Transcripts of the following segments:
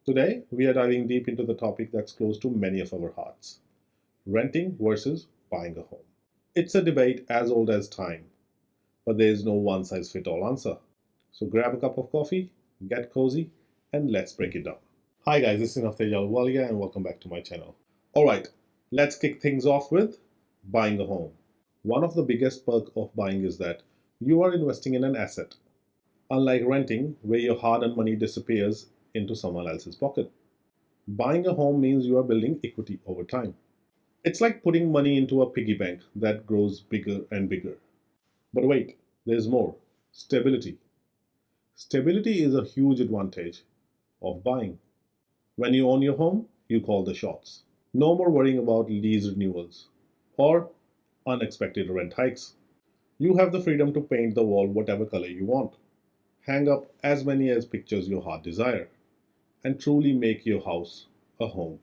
Today, we are diving deep into the topic that's close to many of our hearts: renting versus buying a home. It's a debate as old as time, but there is no one size fits all answer. So grab a cup of coffee, get cozy, and let's break it down. Hi guys, this is Naftaj Alwalia and welcome back to my channel. Alright, let's kick things off with buying a home. One of the biggest perks of buying is that you are investing in an asset, unlike renting, where your hard earned money disappears into someone else's pocket. Buying a home means you are building equity over time. It's like putting money into a piggy bank that grows bigger and bigger. But wait, there's more: stability. Stability is a huge advantage of buying. When you own your home, you call the shots. No more worrying about lease renewals or unexpected rent hikes. You have the freedom to paint the wall whatever color you want, hang up as many as pictures your heart desire, and truly make your house a home.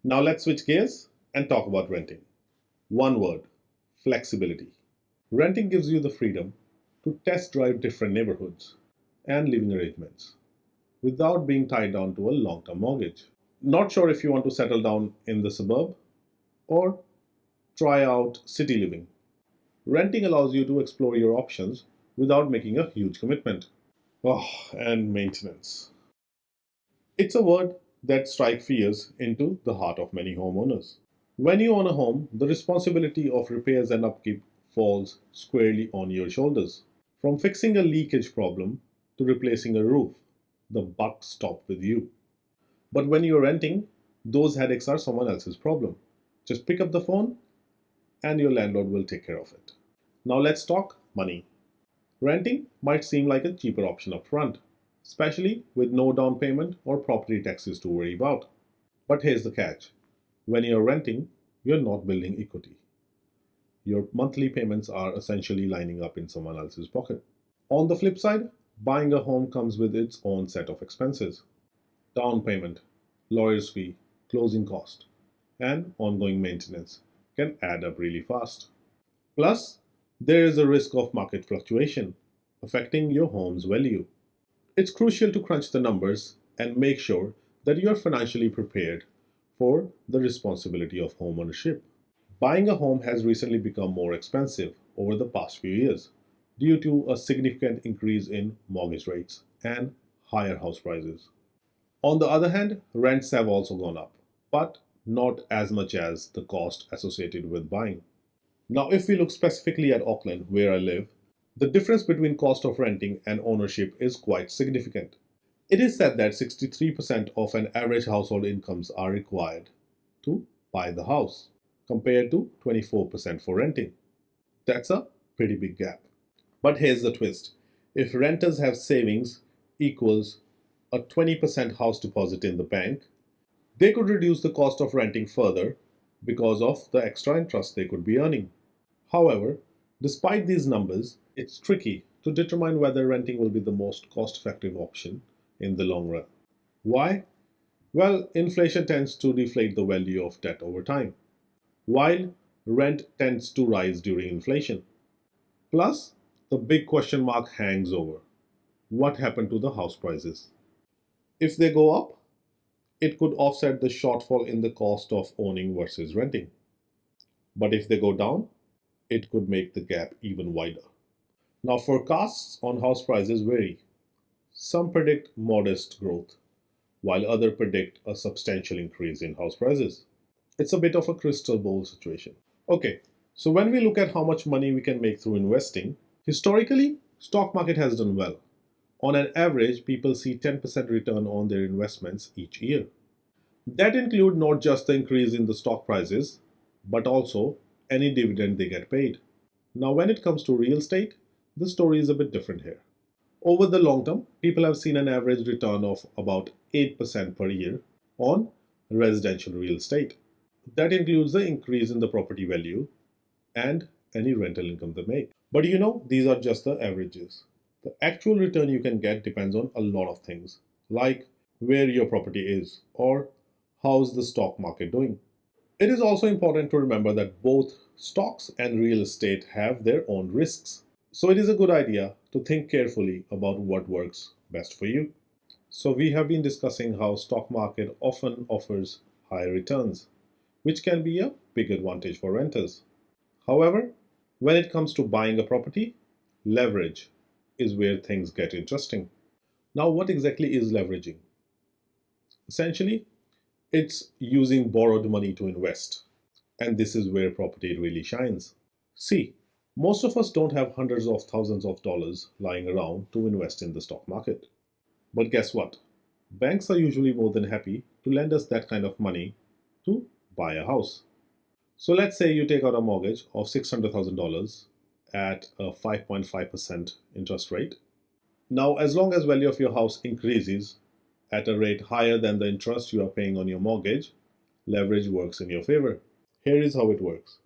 Now let's switch gears and talk about renting. One word: flexibility. Renting gives you the freedom to test drive different neighborhoods and living arrangements without being tied down to a long term mortgage. Not sure if you want to settle down in the suburb or try out city living. Renting allows you to explore your options without making a huge commitment. Oh, and maintenance. It's a word that strikes fears into the heart of many homeowners. When you own a home, the responsibility of repairs and upkeep falls squarely on your shoulders. From fixing a leakage problem to replacing a roof, the buck stops with you. But when you're renting, those headaches are someone else's problem. Just pick up the phone and your landlord will take care of it. Now let's talk money. Renting might seem like a cheaper option up front, especially with no down payment or property taxes to worry about. But here's the catch: when you're renting, you're not building equity. Your monthly payments are essentially lining up in someone else's pocket. On the flip side, buying a home comes with its own set of expenses: down payment, lawyer's fee, closing cost, and ongoing maintenance can add up really fast. Plus, there is a risk of market fluctuation affecting your home's value. It's crucial to crunch the numbers and make sure that you are financially prepared for the responsibility of homeownership. Buying a home has recently become more expensive over the past few years due to a significant increase in mortgage rates and higher house prices. On the other hand, rents have also gone up, but not as much as the cost associated with buying. Now, if we look specifically at Auckland, where I live, the difference between cost of renting and ownership is quite significant. It is said that 63% of an average household incomes are required to buy the house, compared to 24% for renting. That's a pretty big gap. But here's the twist: if renters have savings equals a 20% house deposit in the bank, they could reduce the cost of renting further because of the extra interest they could be earning. However, despite these numbers, it's tricky to determine whether renting will be the most cost effective option in the long run. Why? Well, inflation tends to deflate the value of debt over time, while rent tends to rise during inflation. Plus, the big question mark hangs over: what happened to the house prices? If they go up, it could offset the shortfall in the cost of owning versus renting. But if they go down, it could make the gap even wider. Now, forecasts on house prices vary. Some predict modest growth, while others predict a substantial increase in house prices. It's a bit of a crystal ball situation. Okay, so when we look at how much money we can make through investing, historically, stock market has done well. On an average, people see 10% return on their investments each year. That include not just the increase in the stock prices, but also any dividend they get paid. Now, when it comes to real estate, the story is a bit different here. Over the long term, people have seen an average return of about 8% per year on residential real estate. That includes the increase in the property value and any rental income they make. But these are just the averages. The actual return you can get depends on a lot of things, like where your property is or how's the stock market doing. It is also important to remember that both stocks and real estate have their own risks. So it is a good idea to think carefully about what works best for you. So we have been discussing how stock market often offers higher returns, which can be a big advantage for renters. However, when it comes to buying a property, leverage is where things get interesting. Now, what exactly is leveraging? Essentially, it's using borrowed money to invest. And this is where property really shines. See, most of us don't have hundreds of thousands of dollars lying around to invest in the stock market. But guess what? Banks are usually more than happy to lend us that kind of money to buy a house. So let's say you take out a mortgage of $600,000 at a 5.5% interest rate. Now, as long as value of your house increases at a rate higher than the interest you are paying on your mortgage, leverage works in your favor. Here is how it works.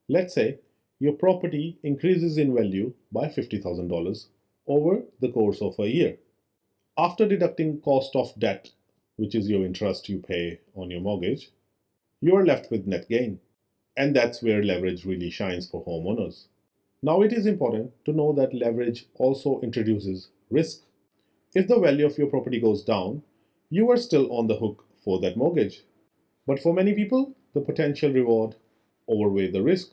Let's say your property increases in value by $50,000 over the course of a year. After deducting cost of debt, which is your interest you pay on your mortgage, you are left with net gain. And that's where leverage really shines for homeowners. Now, it is important to know that leverage also introduces risk. If the value of your property goes down, you are still on the hook for that mortgage. But for many people, the potential reward outweighs the risk.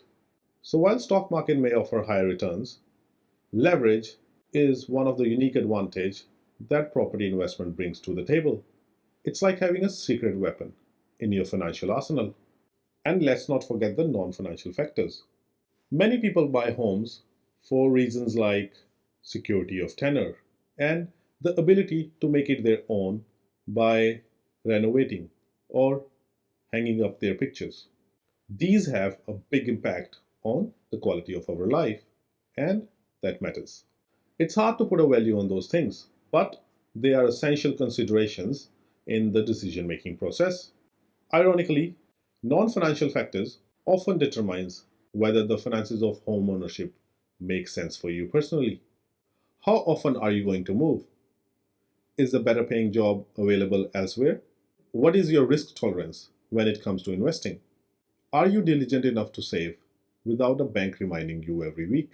So while stock market may offer higher returns, leverage is one of the unique advantage that property investment brings to the table. It's like having a secret weapon in your financial arsenal. And let's not forget the non-financial factors. Many people buy homes for reasons like security of tenure and the ability to make it their own by renovating or hanging up their pictures. These have a big impact on the quality of our life, and that matters. It's hard to put a value on those things, but they are essential considerations in the decision making process. Ironically, non financial factors often determines whether the finances of home ownership make sense for you personally. How often are you going to move? Is a better paying job available elsewhere? What is your risk tolerance when it comes to investing? Are you diligent enough to save without a bank reminding you every week?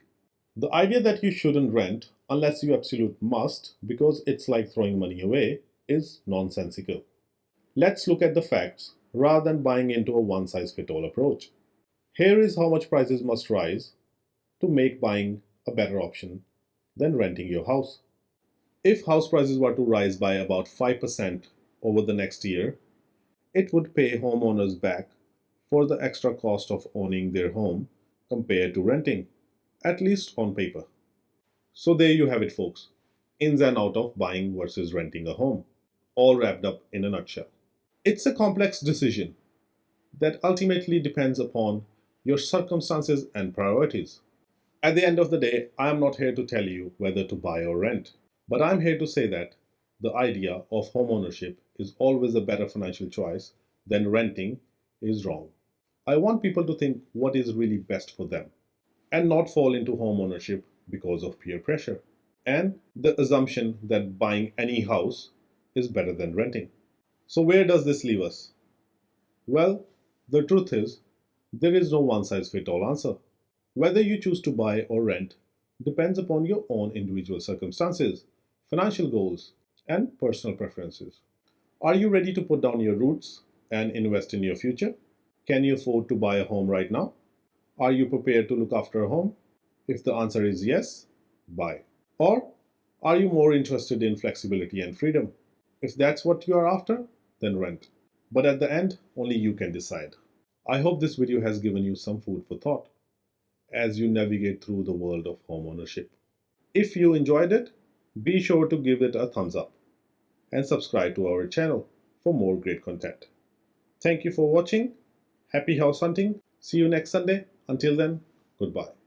The idea that you shouldn't rent unless you absolute must because it's like throwing money away is nonsensical. Let's look at the facts rather than buying into a one size fits all approach. Here is how much prices must rise to make buying a better option than renting your house. If house prices were to rise by about 5% over the next year, it would pay homeowners back for the extra cost of owning their home compared to renting, at least on paper. So there you have it, folks. Ins and out of buying versus renting a home, all wrapped up in a nutshell. It's a complex decision that ultimately depends upon your circumstances and priorities. At the end of the day, I am not here to tell you whether to buy or rent, but I'm here to say that the idea of homeownership is always a better financial choice than renting is wrong. I want people to think what is really best for them and not fall into homeownership because of peer pressure and the assumption that buying any house is better than renting. So, where does this leave us? Well, the truth is, there is no one size fits all answer. Whether you choose to buy or rent depends upon your own individual circumstances, financial goals, and personal preferences. Are you ready to put down your roots and invest in your future? Can you afford to buy a home right now? Are you prepared to look after a home? If the answer is yes, buy. Or are you more interested in flexibility and freedom? If that's what you are after, then rent. But at the end, only you can decide. I hope this video has given you some food for thought as you navigate through the world of homeownership. If you enjoyed it, be sure to give it a thumbs up and subscribe to our channel for more great content. Thank you for watching. Happy house hunting. See you next Sunday. Until then, goodbye.